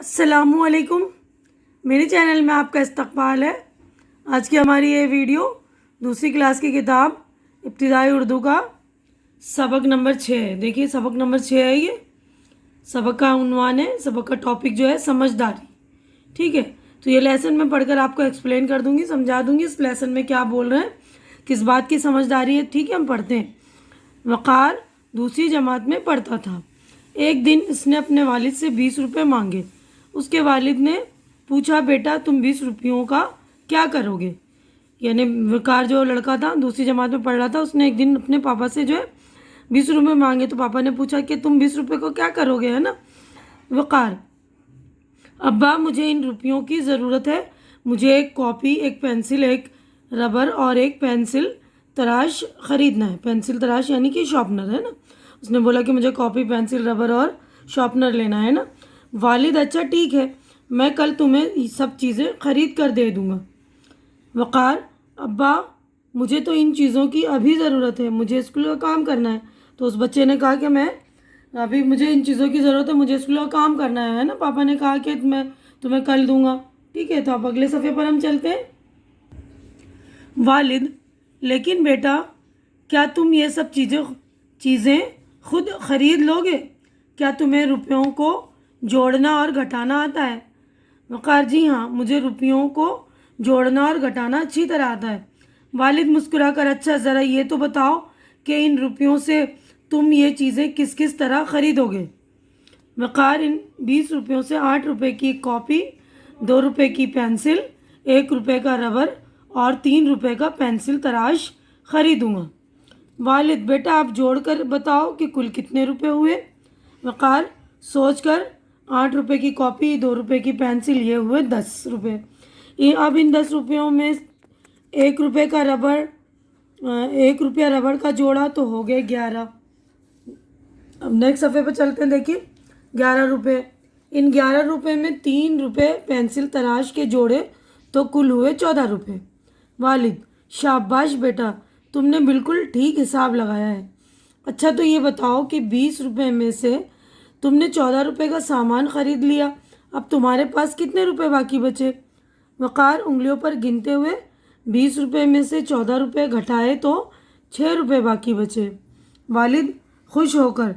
السلام علیکم، میرے چینل میں آپ کا استقبال ہے۔ آج کی ہماری یہ ویڈیو دوسری کلاس کی کتاب ابتدائی اردو کا سبق نمبر 6 ہے۔ دیکھیے سبق نمبر 6 ہے، یہ سبق کا عنوان ہے، سبق کا ٹاپک جو ہے سمجھداری۔ ٹھیک ہے، تو یہ لیسن میں پڑھ کر آپ کو ایکسپلین کر دوں گی، سمجھا دوں گی اس لیسن میں کیا بول رہے ہیں، کس بات کی سمجھداری ہے۔ ٹھیک ہے، ہم پڑھتے ہیں۔ وقار دوسری جماعت میں پڑھتا تھا۔ ایک دن اس نے اپنے والد سے 20 روپے مانگے۔ اس کے والد نے پوچھا، بیٹا تم 20 روپیوں کا کیا کرو گے؟ یعنی وقار جو لڑکا تھا دوسری جماعت میں پڑھ رہا تھا، اس نے ایک دن اپنے پاپا سے جو ہے 20 روپے مانگے، تو پاپا نے پوچھا کہ تم 20 روپے کو کیا کرو گے، ہے نا۔ وقار: ابا مجھے ان روپیوں کی ضرورت ہے، مجھے ایک کاپی، ایک پینسل، ایک ربر اور ایک پینسل تراش خریدنا ہے۔ پینسل تراش یعنی کہ شارپنر، ہے نا۔ اس نے بولا کہ مجھے کاپی، پینسل، ربر اور شارپنر لینا ہے نا۔ والد: اچھا ٹھیک ہے، میں کل تمہیں یہ سب چیزیں خرید کر دے دوں گا۔ وقار: ابا مجھے تو ان چیزوں کی ابھی ضرورت ہے، مجھے اسکول کا کام کرنا ہے۔ تو اس بچے نے کہا کہ میں ابھی مجھے ان چیزوں کی ضرورت ہے، مجھے اسکول کا کام کرنا ہے نا۔ پاپا نے کہا کہ میں تمہیں کل دوں گا۔ ٹھیک ہے، تو اب اگلے صفحے پر ہم چلتے ہیں۔ والد: لیکن بیٹا کیا تم یہ سب چیزیں خود خرید لو گے؟ کیا تمہیں روپیوں کو جوڑنا اور گھٹانا آتا ہے؟ وقار: جی ہاں، مجھے روپیوں کو جوڑنا اور گھٹانا اچھی طرح آتا ہے۔ والد مسکرا کر: اچھا ذرا یہ تو بتاؤ کہ ان روپیوں سے تم یہ چیزیں کس کس طرح خریدو گے؟ وقار: ان 20 روپیوں سے 8 روپے کی کاپی، 2 روپے کی پینسل، 1 روپے کا ربر اور 3 روپے کا پینسل تراش خریدوں گا۔ والد: بیٹا آپ جوڑ کر بتاؤ کہ کل کتنے روپے ہوئے؟ وقار سوچ کر: 8 روپے کی کاپی، 2 روپے کی پینسل، یہ ہوئے 10 روپے۔ اب ان 10 روپیوں میں 1 روپے کا ربر، 1 روپیہ ربر کا جوڑا تو ہو گئے 11۔ اب نیکسٹ صفحے پہ چلتے ہیں۔ دیکھیے 11 روپے، ان 11 روپے میں 3 روپے پینسل تراش کے جوڑے تو کل ہوئے 14 روپے۔ والد: شاباش بیٹا، تم نے بالکل ٹھیک حساب لگایا ہے۔ اچھا تو یہ بتاؤ کہ 20 روپے میں سے تم نے 14 روپے کا سامان خرید لیا، اب تمہارے پاس کتنے روپے باقی بچے؟ وقار انگلیوں پر گنتے ہوئے: 20 روپے میں سے 14 روپے گھٹائے تو 6 روپے باقی بچے۔ والد خوش ہو کر: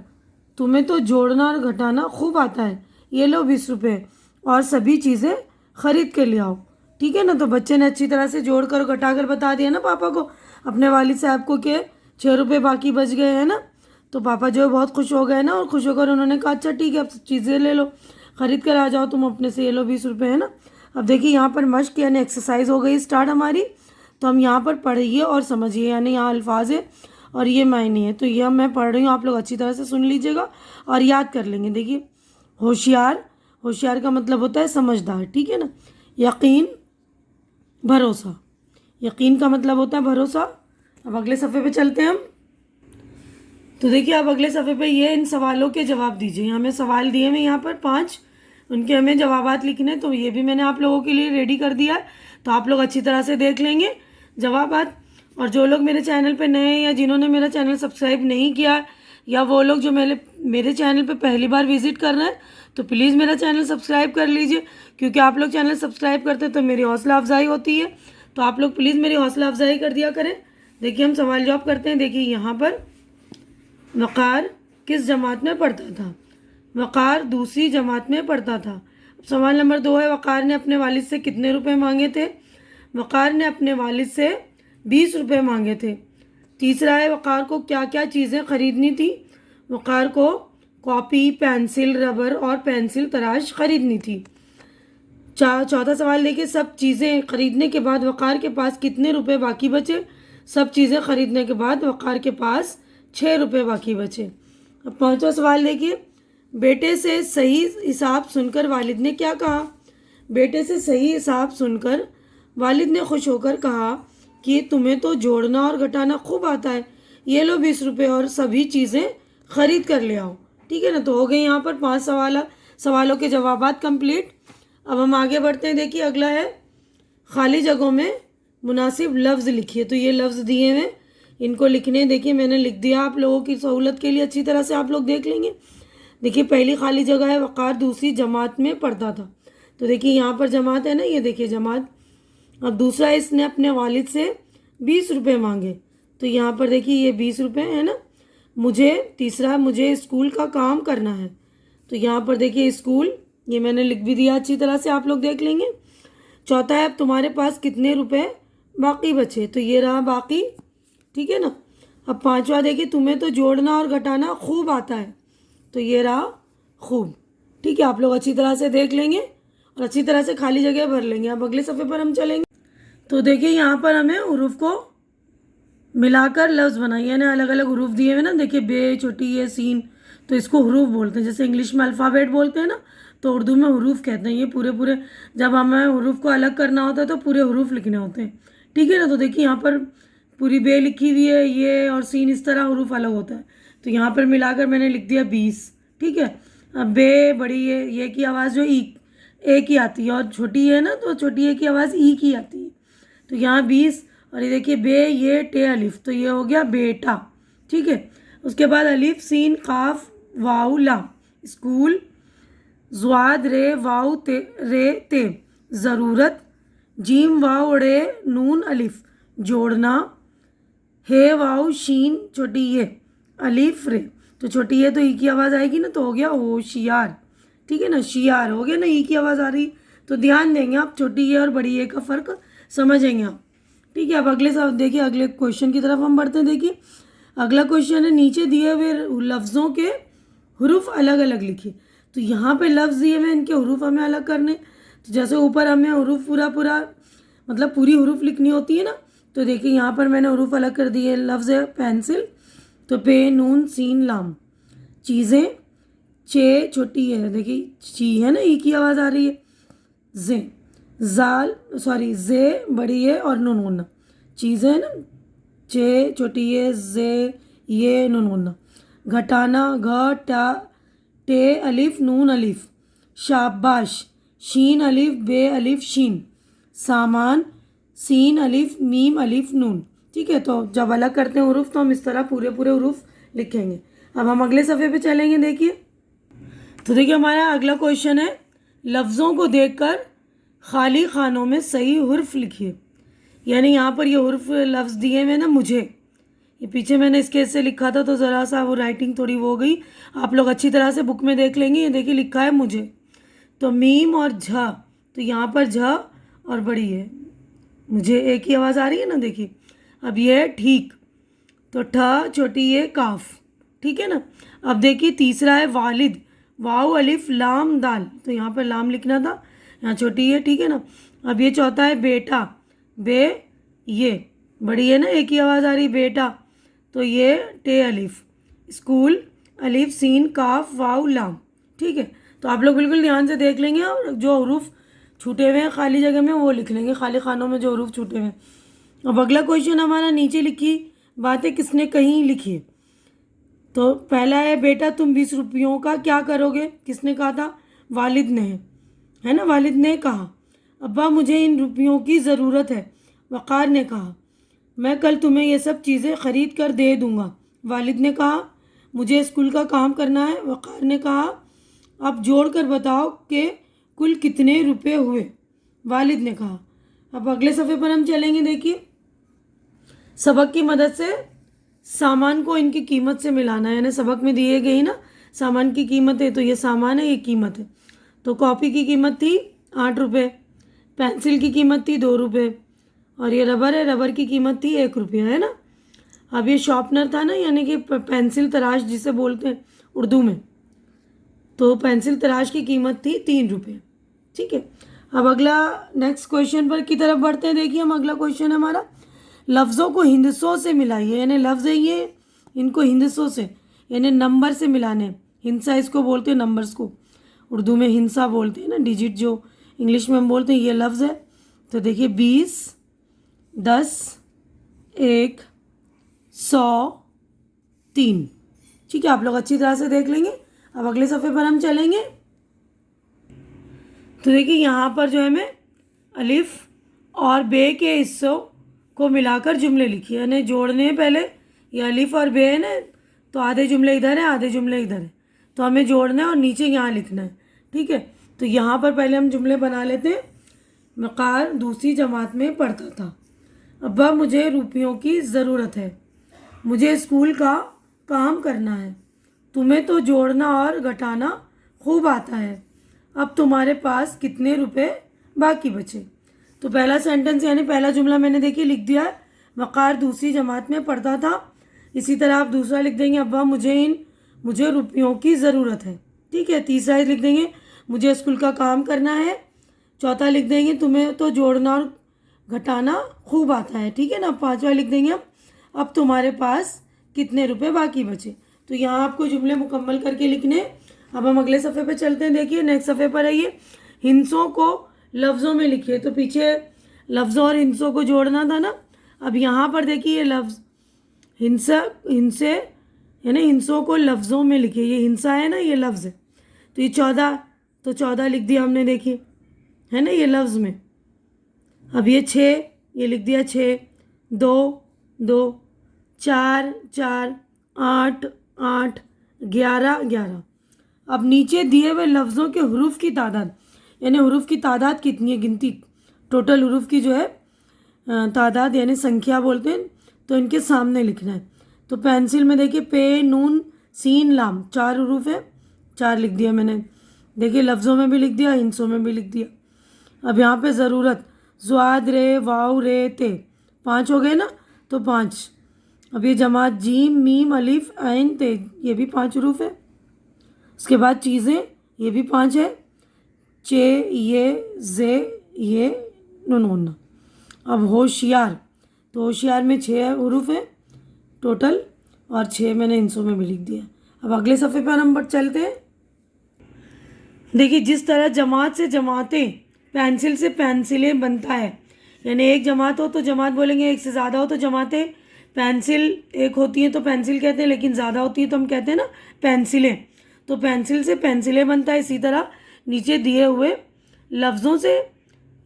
تمہیں تو جوڑنا اور گھٹانا خوب آتا ہے، یہ لو 20 روپے اور سبھی چیزیں خرید کے لے آؤ۔ ٹھیک ہے نا، تو بچے نے اچھی طرح سے جوڑ کر گھٹا کر بتا دیا نا پاپا کو، اپنے والد صاحب کو، کہ 6 روپے باقی بچ گئے ہیں نا۔ تو پاپا جو ہے بہت خوش ہو گئے نا، اور خوش ہو کر انہوں نے کہا اچھا ٹھیک ہے، اب چیزیں لے لو، خرید کر آ جاؤ تم اپنے سے، یہ لو 20 روپے، ہے نا۔ اب دیکھیے یہاں پر مشق یعنی ایکسرسائز ہو گئی اسٹارٹ ہماری، تو ہم یہاں پر پڑھیے اور سمجھیے، یعنی یہاں الفاظ ہے اور یہ معنی ہے، تو یہ میں پڑھ رہی ہوں، آپ لوگ اچھی طرح سے سن لیجیے گا اور یاد کر لیں گے۔ دیکھیے ہوشیار، ہوشیار کا مطلب ہوتا ہے سمجھدار، ٹھیک ہے نا۔ یقین، بھروسہ، یقین کا مطلب ہوتا ہے بھروسہ۔ اب اگلے صفحے پہ چلتے ہیں ہم۔ تو دیکھیے اب اگلے صفحے پہ یہ ان سوالوں کے جواب دیجیے۔ ہمیں سوال دیے ہیں یہاں پر 5، ان کے ہمیں جوابات لکھنے، تو یہ بھی میں نے آپ لوگوں کے لیے ریڈی کر دیا ہے، تو آپ لوگ اچھی طرح سے دیکھ لیں گے جوابات۔ اور جو لوگ میرے چینل پہ نئے ہیں یا جنہوں نے میرا چینل سبسکرائب نہیں کیا، یا وہ لوگ جو میرے چینل پہ پہلی بار وزٹ کر رہے ہیں، تو پلیز میرا چینل سبسکرائب کر لیجیے، کیونکہ آپ لوگ چینل سبسکرائب کرتے تو میری حوصلہ افزائی ہوتی ہے، تو آپ لوگ پلیز میری حوصلہ افزائی کر دیا کریں۔ دیکھیے ہم سوال جواب کرتے ہیں۔ دیکھیے یہاں پر وقار کس جماعت میں پڑھتا تھا؟ وقار دوسری جماعت میں پڑھتا تھا۔ سوال نمبر 2 ہے، وقار نے اپنے والد سے کتنے روپے مانگے تھے؟ وقار نے اپنے والد سے 20 روپے مانگے تھے۔ تیسرا ہے، وقار کو کیا کیا چیزیں خریدنی تھی؟ وقار کو کاپی، پینسل، ربر اور پینسل تراش خریدنی تھی۔ چوتھا سوال دیکھیے، سب چیزیں خریدنے کے بعد وقار کے پاس کتنے روپے باقی بچے؟ سب چیزیں خریدنے کے بعد وقار کے پاس 6 روپے باقی بچے۔ اب 5واں سوال دیکھیے، بیٹے سے صحیح حساب سن کر والد نے کیا کہا؟ بیٹے سے صحیح حساب سن کر والد نے خوش ہو کر کہا کہ تمہیں تو جوڑنا اور گھٹانا خوب آتا ہے، یہ لو 20 روپے اور سبھی چیزیں خرید کر لے آؤ۔ ٹھیک ہے نا، تو ہو گئے یہاں پر 5 سوالوں کے جوابات کمپلیٹ۔ اب ہم آگے بڑھتے ہیں۔ دیکھیے اگلا ہے، خالی جگہوں میں مناسب لفظ لکھیے۔ تو یہ لفظ دیے ہیں، ان کو لکھنے، دیکھیے میں نے لکھ دیا آپ لوگوں کی سہولت کے لیے، اچھی طرح سے آپ لوگ دیکھ لیں گے۔ دیکھیے پہلی خالی جگہ ہے وقار دوسری جماعت میں پڑھتا تھا. تو دیکھیے یہاں پر جماعت ہے نا, یہ دیکھیے جماعت. اب دوسرا اس نے اپنے والد سے 20 روپے مانگے. تو یہاں پر دیکھیے یہ 20 روپے ہے نا. تیسرا مجھے اسکول کا کام کرنا ہے. تو یہاں پر دیکھیے اسکول, یہ میں نے لکھ بھی دیا اچھی طرح سے, آپ لوگ دیکھ لیں گے. چوتھا ہے اب تمہارے پاس کتنے روپے باقی بچے. تو یہ رہا باقی, ٹھیک ہے نا. اب پانچواں دیکھیے تمہیں تو جوڑنا اور گھٹانا خوب آتا ہے. تو یہ رہا خوب, ٹھیک ہے. آپ لوگ اچھی طرح سے دیکھ لیں گے اور اچھی طرح سے خالی جگہ بھر لیں گے. اب اگلے صفحے پر ہم چلیں گے. تو دیکھیے یہاں پر ہمیں حروف کو ملا کر لفظ بنائیے, یعنی الگ الگ حروف دیے ہوئے نا. دیکھیے بے, چھوٹی یہ, سین, تو اس کو حروف بولتے ہیں. جیسے انگلش میں الفابیٹ بولتے ہیں نا, تو اردو میں حروف کہتے ہیں. یہ پورے جب ہمیں حروف کو الگ کرنا ہوتا ہے تو پورے حروف لکھنے ہوتے ہیں, ٹھیک ہے نا. تو دیکھیے یہاں پر پوری بے لکھی ہوئی ہے, یہ اور سین اس طرح حروف الگ ہوتا ہے. تو یہاں پر ملا کر میں نے لکھ دیا 20, ٹھیک ہے. اب بے بڑی ہے, یہ کی آواز جو اے کی آتی ہے, اور چھوٹی ہے نا تو چھوٹی اے کی آواز ای کی آتی ہے. تو یہاں 20, اور یہ دیکھیے بے, یہ ٹے الف, تو یہ ہو گیا بیٹا, ٹھیک ہے. اس کے بعد الف سین قاف واؤ لام, اسکول, زواد رے واؤ تے رے تے, ضرورت, جیم واؤ رے نون الف, جوڑنا, ہے واؤ شین چھوٹی یہ الف رے, تو چھوٹی ہے تو ای کی آواز آئے گی نا, تو ہو گیا ہوشیار, ٹھیک ہے نا. شیار ہو گیا نا, ای کی آواز آ رہی. تو دھیان دیں گے آپ, چھوٹی اے اور بڑی اے کا فرق سمجھیں گے آپ, ٹھیک ہے. اب دیکھیے اگلے کویشچن کی طرف ہم بڑھتے ہیں. دیکھیے اگلا کویشچن ہے نیچے دیے ہوئے لفظوں کے حروف الگ الگ لکھیے. تو یہاں پہ لفظ دیے ہوئے, ان کے حروف ہمیں الگ کرنے. تو جیسے اوپر ہمیں حروف پورا مطلب پوری حروف لکھنی ہوتی ہے نا, تو دیکھیے یہاں پر میں نے حروف الگ کر دیے. لفظ ہے پینسل, تو پے نون سین لام. چیزیں, چے چھوٹی ہے, دیکھیے چی ہے نا, ای کی آواز آ رہی ہے. زے, زے بڑی ہے اور نون غنہ. چیزیں نا, چے چھوٹی ہے, زے یہ نون غنہ. گھٹانا, ٹے الف نون الف. شاباش, شین الف بے الف شین. سامان, سین الف میم الف نون, ٹھیک ہے. تو جب الگ کرتے ہیں حروف تو ہم اس طرح پورے حروف لکھیں گے. اب ہم اگلے صفحے پہ چلیں گے. دیکھیے تو دیکھیے ہمارا اگلا کویشچن ہے لفظوں کو دیکھ کر خالی خانوں میں صحیح حرف لکھیے. یعنی یہاں پر یہ حرف لفظ دیے ہوئے نا مجھے, یہ پیچھے میں نے اس کے سے لکھا تھا تو ذرا سا وہ رائٹنگ تھوڑی وہ ہو گئی. آپ لوگ اچھی طرح سے بک میں دیکھ لیں گے. یہ دیکھیے لکھا ہے مجھے, تو میم اور جھا, تو یہاں پر جھا اور بڑی ہے, مجھے ایک ہی آواز آ رہی ہے نا. دیکھیے اب یہ ہے ٹھیک, تو ٹھا چھوٹی ہے کاف, ٹھیک ہے نا. اب دیکھیے تیسرا ہے والد, واؤ الف لام دال, تو یہاں پر لام لکھنا تھا, یہاں چھوٹی ہے, ٹھیک ہے نا. اب یہ چوتھا ہے بیٹا, بے یہ بڑی ہے نا, ایک ہی آواز آ رہی بیٹا, تو یہ ٹے الف. اسکول, الف سین کاف واؤ لام, ٹھیک ہے. تو آپ لوگ بالکل دھیان سے دیکھ لیں گے, اور جو حروف چھوٹے ہوئے ہیں خالی جگہ میں وہ لکھ لیں گے, خالی خانوں میں جو حروف چھوٹے ہوئے ہیں. اب اگلا کویشچن ہمارا نیچے لکھی باتیں کس نے کہیں لکھی. تو پہلا ہے بیٹا تم 20 روپیوں کا کیا کرو گے. کس نے کہا تھا, والد نے, ہے نا, والد نے کہا. ابا مجھے ان روپیوں کی ضرورت ہے. وقار نے کہا میں کل تمہیں یہ سب چیزیں خرید کر دے دوں گا. والد نے کہا مجھے اسکول کا کام کرنا ہے. وقار نے کہا اب جوڑ کر بتاؤ کہ کل کتنے روپے ہوئے. والد نے کہا. اب اگلے صفحے پر ہم چلیں گے. دیکھیے سبق کی مدد سے سامان کو ان کی قیمت سے ملانا ہے. یعنی سبق میں دیے گئی نا سامان کی قیمت ہے, تو یہ سامان ہے, یہ قیمت ہے. تو کاپی کی قیمت تھی 8 روپے, پینسل کی قیمت تھی 2 روپے, اور یہ ربر ہے, ربر کی قیمت تھی 1 روپیہ, ہے نا. اب یہ شارپنر تھا نا, یعنی کہ پینسل تراش جسے بولتے ہیں اردو میں, تو پینسل تراش کی قیمت تھی 3 روپے, ٹھیک ہے. اب اگلا نیکسٹ کویشچن پر کی طرف بڑھتے ہیں. دیکھیے ہم اگلا کویشچن ہمارا لفظوں کو ہندسوں سے ملائیے. یعنی لفظ ہے یہ, ان کو ہندسوں سے یعنی نمبر سے ملانے. ہنسا اس کو بولتے ہیں, نمبرز کو اردو میں ہنسا بولتے ہیں نا, ڈیجٹ جو انگلش میں ہم بولتے ہیں, یہ لفظ ہے. تو دیکھیے 20, 10, 1, 100, 3, ٹھیک ہے. آپ لوگ اچھی طرح سے دیکھ لیں گے. اب اگلے صفحے پر ہم چلیں گے. تو دیکھیے یہاں پر جو ہے میں الف اور بے کے حصوں کو ملا کر جملے لکھیے. یعنی جوڑنے پہلے یہ الف اور بے ہے نا, تو آدھے جملے ادھر ہے, آدھے جملے ادھر ہے. تو ہمیں جوڑنا ہے اور نیچے یہاں لکھنا ہے. ٹھیک ہے, تو یہاں پر پہلے ہم جملے بنا لیتے ہیں. وقار دوسری جماعت میں پڑھتا تھا. ابا مجھے روپیوں کی ضرورت ہے. مجھے اسکول کا کام کرنا ہے. تمہیں تو جوڑنا اور گھٹانا خوب آتا ہے. اب تمہارے پاس کتنے روپے باقی بچے؟ تو پہلا سینٹنس یعنی پہلا جملہ میں نے دیکھیے لکھ دیا ہے, وقار دوسری جماعت میں پڑھتا تھا. اسی طرح آپ دوسرا لکھ دیں گے, ابا مجھے روپیوں کی ضرورت ہے. ٹھیک ہے, تیسرا لکھ دیں گے مجھے اسکول کا کام کرنا ہے. چوتھا لکھ دیں گے تمہیں تو جوڑنا اور گھٹانا خوب آتا ہے. ٹھیک ہے نا. پانچواں لکھ دیں گے اب تمہارے پاس کتنے روپے باقی بچے. تو یہاں آپ کو جملے مکمل کر کے لکھنے. اب ہم اگلے صفحے پہ چلتے ہیں. دیکھیے نیکسٹ صفحے پر آئیے. ہنسوں کو لفظوں میں لکھیے. تو پیچھے لفظوں اور ہنسوں کو جوڑنا تھا نا. اب یہاں پر دیکھیے یہ لفظ ہنسے یعنی ہنسوں کو لفظوں میں لکھیے. یہ ہنسا ہے نا, یہ لفظ ہے. تو یہ 14 لکھ دیا ہم نے, دیکھیے ہے نا یہ لفظ میں. اب یہ 6 یہ لکھ دیا 6, 2 4 8 11. اب نیچے دیے ہوئے لفظوں کے حروف کی تعداد یعنی حروف کی تعداد کتنی ہے, گنتی ٹوٹل حروف کی جو ہے تعداد یعنی سنکھیا بولتے ہیں, تو ان کے سامنے لکھنا ہے. تو پینسل میں دیکھیے پے نون سین لام 4 حروف ہے, 4 لکھ دیا میں نے. دیکھیے لفظوں میں بھی لکھ دیا, ہنسوں میں بھی لکھ دیا. اب یہاں پہ ضرورت زواد رے واؤ رے تے 5 ہو گئے نا, تو 5. اب یہ جماعت جیم میم الف عین تے یہ بھی 5 حروف ہے. اس کے بعد چیزیں یہ بھی 5 ہے, چے یہ زے یہ نون. اب ہوشیار تو ہوشیار میں 6 حروف ہیں ٹوٹل اور 6 میں نے ہنسوں میں بھی لکھ دیا. اب اگلے صفحے پر ہم چلتے ہیں. دیکھیے جس طرح جماعت سے جماعتیں پینسل سے پینسلیں بنتا ہے, یعنی ایک جماعت ہو تو جماعت بولیں گے, ایک سے زیادہ ہو تو جماعتیں. پینسل ایک ہوتی ہیں تو پینسل کہتے ہیں, لیکن زیادہ ہوتی ہیں تو ہم کہتے ہیں نا پینسلیں. تو پینسل سے پینسلیں بنتا ہے. اسی طرح نیچے دیے ہوئے لفظوں سے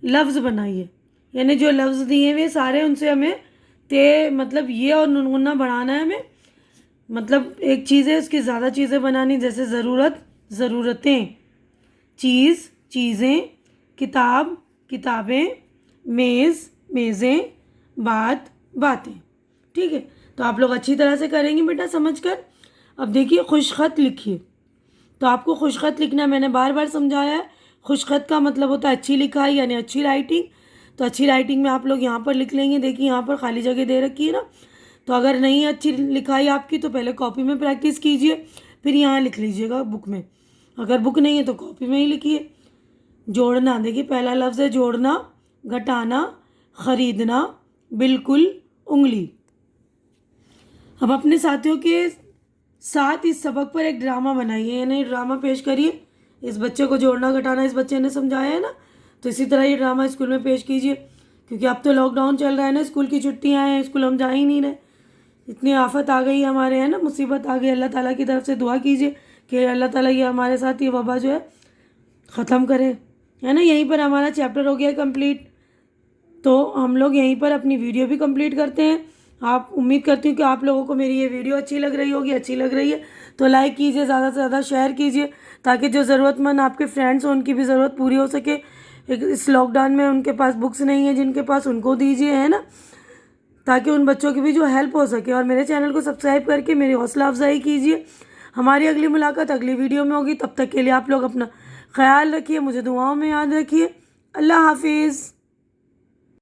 لفظ بنائیے, یعنی جو لفظ دیے ہوئے سارے ان سے ہمیں مطلب یہ اور ننگنا بڑھانا ہے ہمیں. مطلب ایک چیز ہے اس کی زیادہ چیزیں بنانی, جیسے ضرورت ضرورتیں, چیز چیزیں, کتاب کتابیں, میز میزیں, بات باتیں. ٹھیک ہے, تو آپ لوگ اچھی طرح سے کریں گے بیٹا سمجھ کر. اب دیکھیے خوش خط لکھیے. تو آپ کو خوش خط لکھنا میں نے بار بار سمجھایا ہے. خوش خط کا مطلب ہوتا ہے اچھی لکھائی یعنی اچھی رائٹنگ. تو اچھی رائٹنگ میں آپ لوگ یہاں پر لکھ لیں گے. دیکھیے یہاں پر خالی جگہ دے رکھی ہے نا, تو اگر نہیں اچھی لکھائی آپ کی تو پہلے کاپی میں پریکٹس کیجئے, پھر یہاں لکھ لیجئے گا بک میں. اگر بک نہیں ہے تو کاپی میں ہی لکھیے. جوڑنا, دیکھیے پہلا لفظ ہے جوڑنا, گھٹانا, خریدنا, بالکل, انگلی. اب اپنے ساتھیوں کے ساتھ اس سبق پر ایک ڈرامہ بنائیے, یعنی ڈرامہ پیش کریے. اس بچے کو جوڑنا گھٹانا اس بچے نے سمجھایا ہے نا, تو اسی طرح یہ ڈرامہ اسکول میں پیش کیجیے. کیونکہ اب تو لاک ڈاؤن چل رہا ہے نا, اسکول کی چھٹیاں ہیں, اسکول ہم جا ہی نہیں رہے. اتنی آفت آ گئی ہے ہمارے, ہے نا, مصیبت آ گئی. اللہ تعالیٰ کی طرف سے دعا کیجیے کہ اللہ تعالیٰ یہ ہمارے ساتھ یہ وبا جو ہے ختم کرے, ہے نا. یہیں پر ہمارا چیپٹر ہو گیا کمپلیٹ. تو ہم لوگ یہیں پر اپنی ویڈیو بھی کمپلیٹ کرتے ہیں. آپ امید کرتی ہوں کہ آپ لوگوں کو میری یہ ویڈیو اچھی لگ رہی ہوگی. اچھی لگ رہی ہے تو لائک کیجیے, زیادہ سے زیادہ شیئر کیجیے, تاکہ جو ضرورت مند آپ کے فرینڈس ہوں ان کی بھی ضرورت پوری ہو سکے. اس لاک ڈاؤن میں ان کے پاس بکس نہیں ہیں جن کے پاس, ان کو دیجیے, ہے نا, تاکہ ان بچوں کی بھی جو ہیلپ ہو سکے. اور میرے چینل کو سبسکرائب کر کے میری حوصلہ افزائی کیجیے. ہماری اگلی ملاقات اگلی ویڈیو میں ہوگی. تب تک کے لیے آپ لوگ اپنا خیال رکھیے, مجھے دعاؤں میں یاد رکھیے. اللہ حافظ.